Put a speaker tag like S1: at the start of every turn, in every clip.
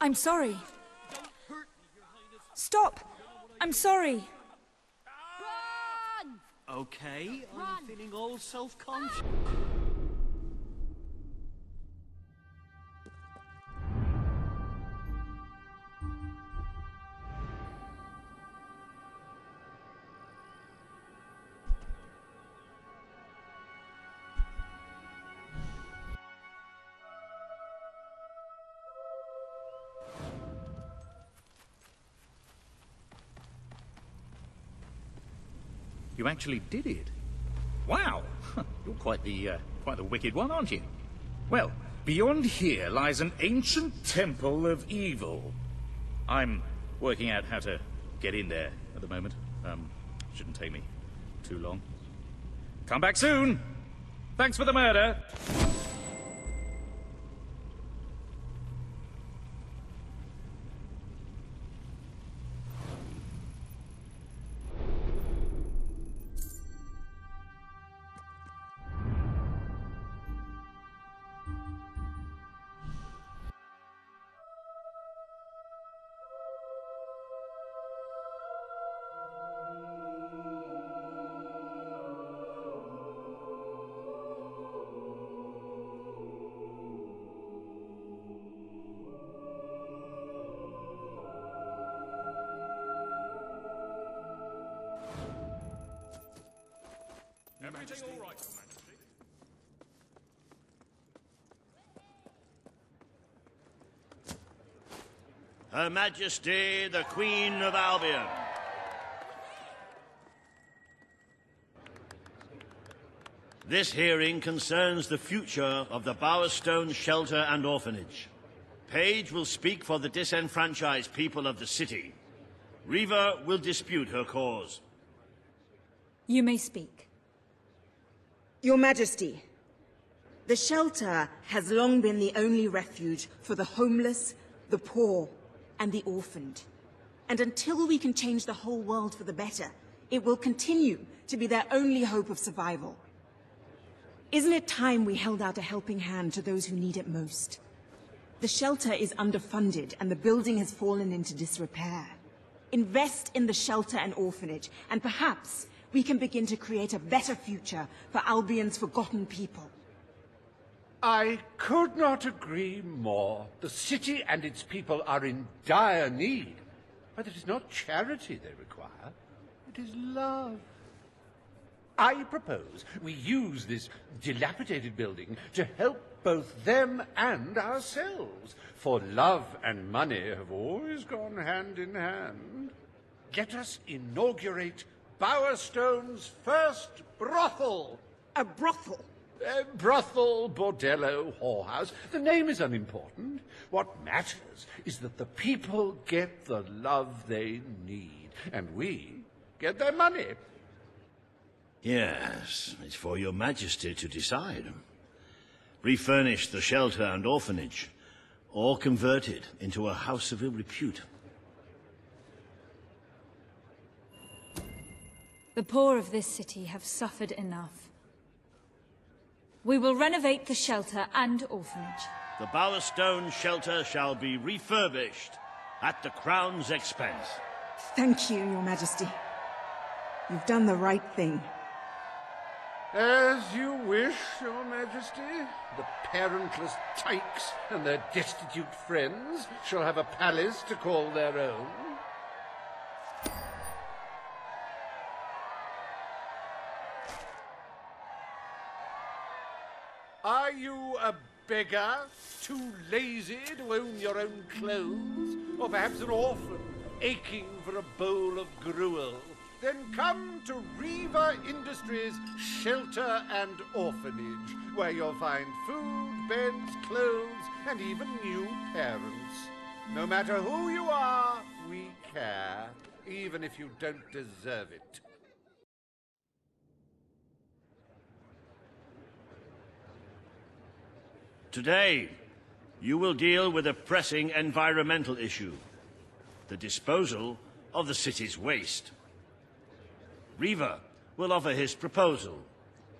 S1: I'm sorry. Stop! I'm sorry.
S2: Run!
S3: Okay, I'm feeling all self-conscious.
S4: You actually did it. Wow! You're quite the wicked one, aren't you? Well, beyond here lies an ancient temple of evil. I'm working out how to get in there at the moment. Shouldn't take me too long. Come back soon! Thanks for the murder!
S5: Everything all right, Your Majesty?
S3: Her Majesty, the Queen of Albion. This hearing concerns the future of the Bowerstone Shelter and Orphanage. Paige will speak for the disenfranchised people of the city. Reva will dispute her cause.
S1: You may speak.
S6: Your Majesty, the shelter has long been the only refuge for the homeless, the poor, and the orphaned. And until we can change the whole world for the better, it will continue to be their only hope of survival. Isn't it time we held out a helping hand to those who need it most? The shelter is underfunded and the building has fallen into disrepair. Invest in the shelter and orphanage, and perhaps we can begin to create a better future for Albion's forgotten people.
S5: I could not agree more. The city and its people are in dire need. But it is not charity they require. It is love. I propose we use this dilapidated building to help both them and ourselves. For love and money have always gone hand in hand. Let us inaugurate Bowerstone's first brothel.
S6: A brothel?
S5: Brothel, bordello, whorehouse. The name is unimportant. What matters is that the people get the love they need, and we get their money.
S3: Yes, it's for your Majesty to decide. Refurnish the shelter and orphanage, or convert it into a house of ill repute.
S1: The poor of this city have suffered enough. We will renovate the shelter and orphanage.
S3: The Bowerstone shelter shall be refurbished at the Crown's expense.
S6: Thank you, Your Majesty. You've done the right thing.
S5: As you wish, Your Majesty. The parentless tykes and their destitute friends shall have a palace to call their own. Are you a beggar, too lazy to own your own clothes? Or perhaps an orphan, aching for a bowl of gruel? Then come to Reva Industries Shelter and Orphanage, where you'll find food, beds, clothes, and even new parents. No matter who you are, we care, even if you don't deserve it.
S3: Today, you will deal with a pressing environmental issue, the disposal of the city's waste. Reva will offer his proposal.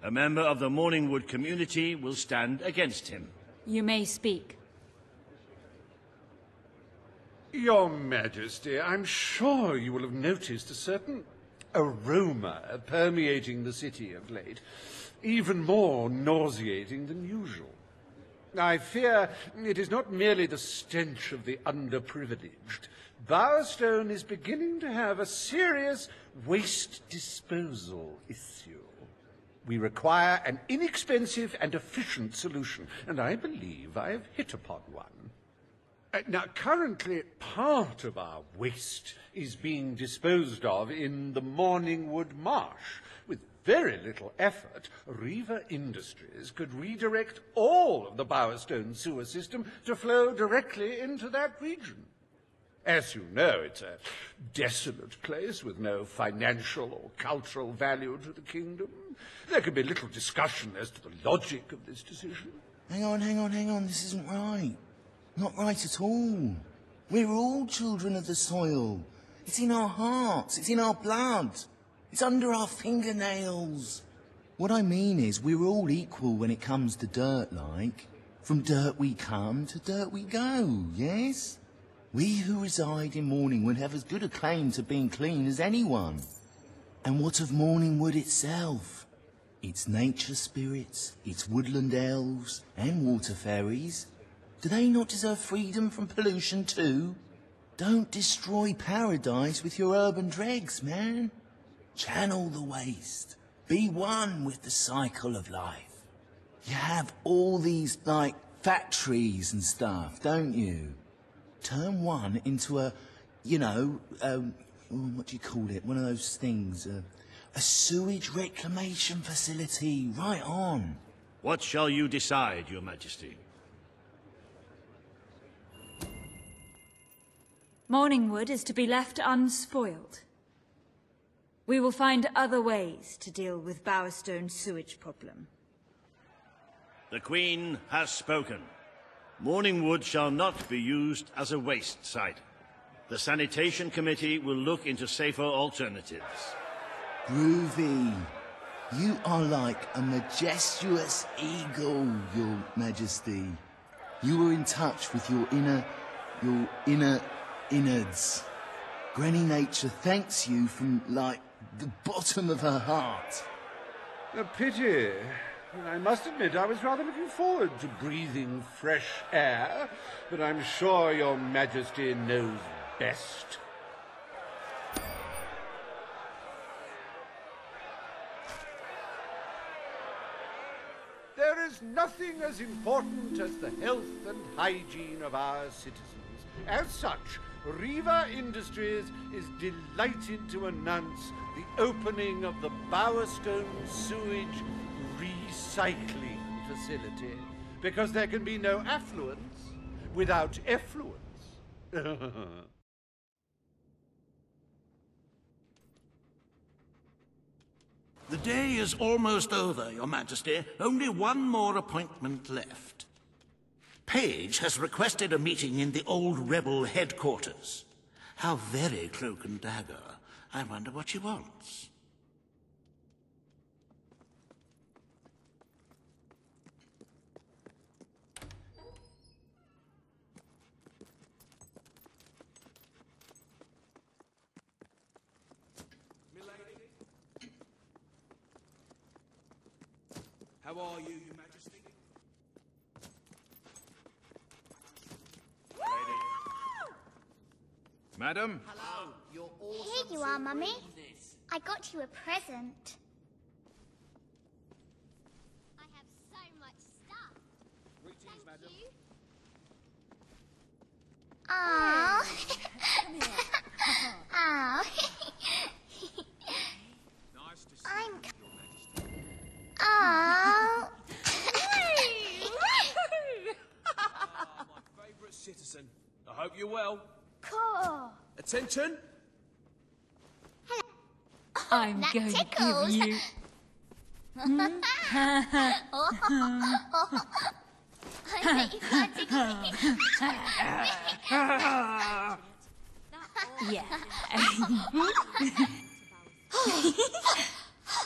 S3: A member of the Morningwood community will stand against him.
S1: You may speak.
S5: Your Majesty, I'm sure you will have noticed a certain aroma permeating the city of late, even more nauseating than usual. I fear it is not merely the stench of the underprivileged. Bowerstone is beginning to have a serious waste disposal issue. We require an inexpensive and efficient solution, and I believe I have hit upon one. Now, currently, part of our waste is being disposed of in the Morningwood Marsh. With very little effort, Reaver Industries could redirect all of the Bowerstone sewer system to flow directly into that region. As you know, it's a desolate place with no financial or cultural value to the kingdom. There can be little discussion as to the logic of this decision.
S2: Hang on, this isn't right. Not right at all. We're all children of the soil. It's in our hearts, it's in our blood. It's under our fingernails. What I mean is, we're all equal when it comes to dirt, like. From dirt we come to dirt we go, yes? We who reside in Morningwood have as good a claim to being clean as anyone. And what of Morningwood itself? Its nature spirits, its woodland elves, and water fairies. Do they not deserve freedom from pollution too? Don't destroy paradise with your urban dregs, man. Channel the waste. Be one with the cycle of life. You have all these, like, factories and stuff, don't you? Turn one into a, you know, what do you call it? One of those things, a sewage reclamation facility. Right on.
S3: What shall you decide, Your Majesty?
S1: Morningwood is to be left unspoiled. We will find other ways to deal with Bowerstone's sewage problem.
S3: The Queen has spoken. Morningwood shall not be used as a waste site. The Sanitation Committee will look into safer alternatives.
S2: Groovy. You are like a majestuous eagle, Your Majesty. You were in touch with your inner innards. Granny Nature thanks you from, like, the bottom of her heart.
S5: A pity. I must admit I was rather looking forward to breathing fresh air, but I'm sure Your Majesty knows best. There is nothing as important as the health and hygiene of our citizens. As such, Reaver Industries is delighted to announce the opening of the Bowerstone Sewage Recycling Facility, because there can be no affluence without effluence.
S7: The day is almost over, Your Majesty. Only one more appointment left. Page has requested a meeting in the old rebel headquarters. How very cloak and dagger. I wonder what she wants.
S8: How are you, Your Majesty?
S3: Madam?
S8: Hello. You're
S9: Here you are, Mummy. I got you a present. I have so much stuff.
S8: Greetings, madam.
S9: Aww. Aww.
S8: Nice to see
S9: I'm...
S8: you, Your Majesty.
S9: Aww.
S8: My favourite citizen. I hope you're well.
S9: Cool.
S8: Attention.
S1: I'm
S9: that
S1: going
S9: tickles.
S1: to give you...
S9: I bet you can't tickle me.
S1: Yeah.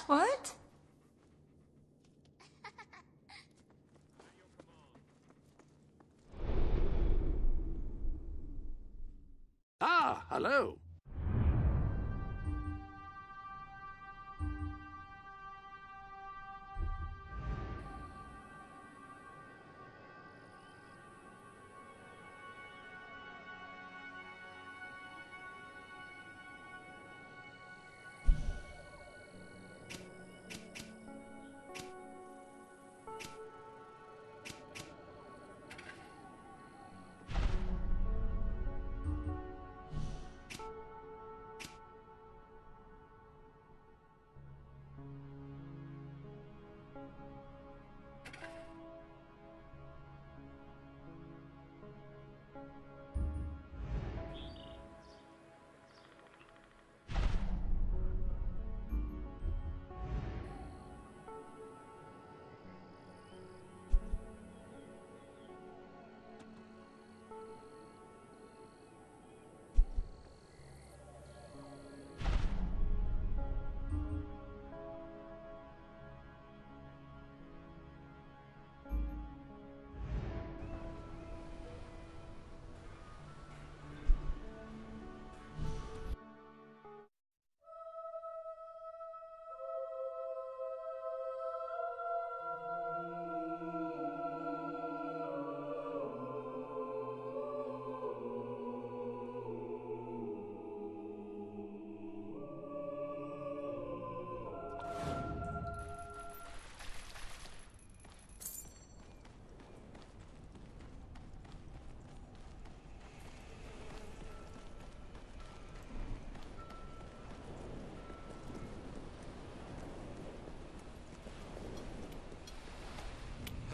S1: What?
S10: Ah, hello.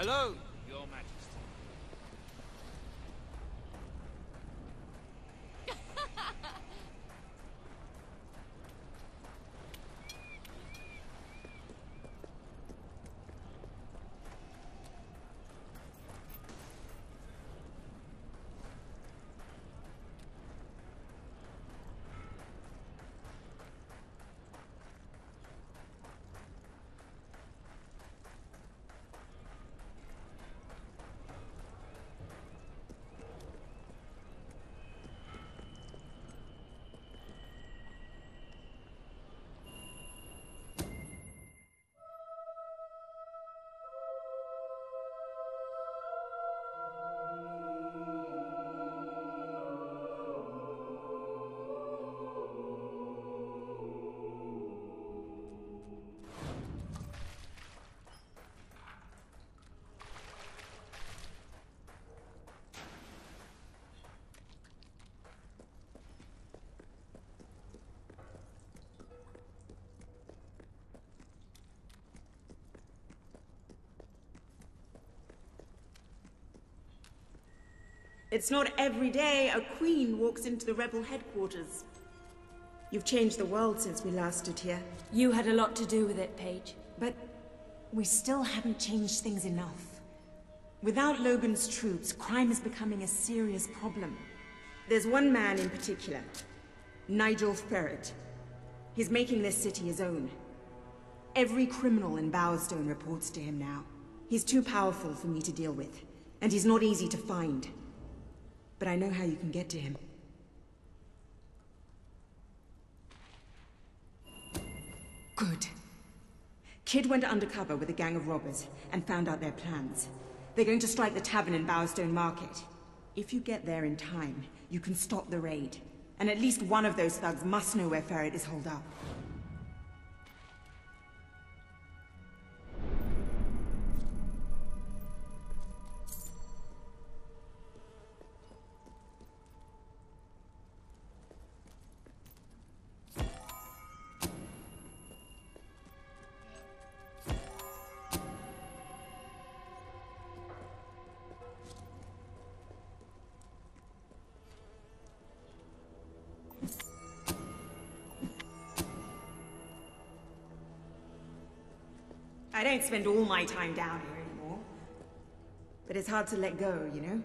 S8: Hello, Your Majesty.
S6: It's not every day a queen walks into the rebel headquarters. You've changed the world since we last stood here.
S1: You had a lot to do with it, Paige.
S6: But we still haven't changed things enough. Without Logan's troops, crime is becoming a serious problem. There's one man in particular, Nigel Ferret. He's making this city his own. Every criminal in Bowerstone reports to him now. He's too powerful for me to deal with, and he's not easy to find. But I know how you can get to him. Good. Kid went undercover with a gang of robbers and found out their plans. They're going to strike the tavern in Bowerstone Market. If you get there in time, you can stop the raid. And at least one of those thugs must know where Ferret is holed up. I don't spend all my time down here anymore. But it's hard to let go, you know?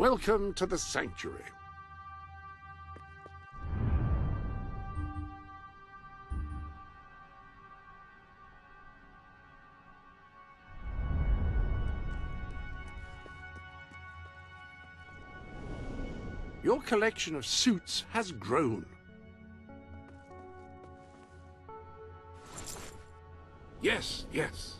S10: Welcome to the Sanctuary. Your collection of suits has grown. Yes, yes.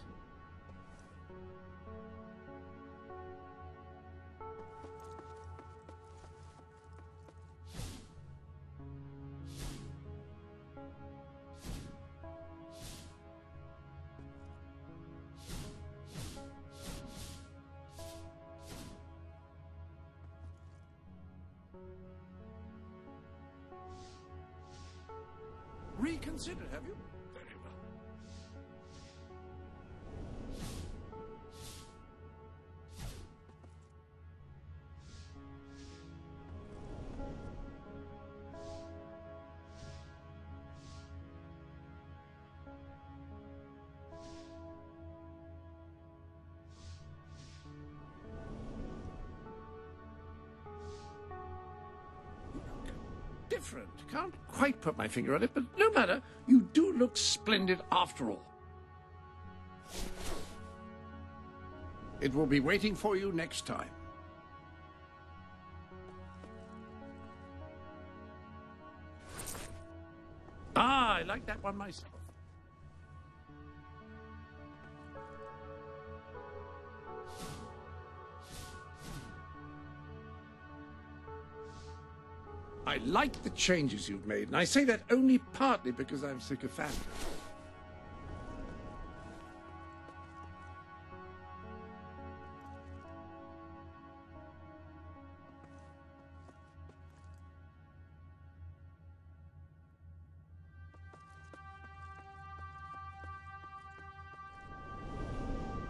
S10: Reconsider, have you? Very well. Different. Can't quite put my finger on it, but no matter. You do look splendid after all. It will be waiting for you next time. Ah, I like that one myself. I like the changes you've made, and I say that only partly because I'm sycophantic.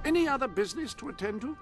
S10: Any other business to attend to?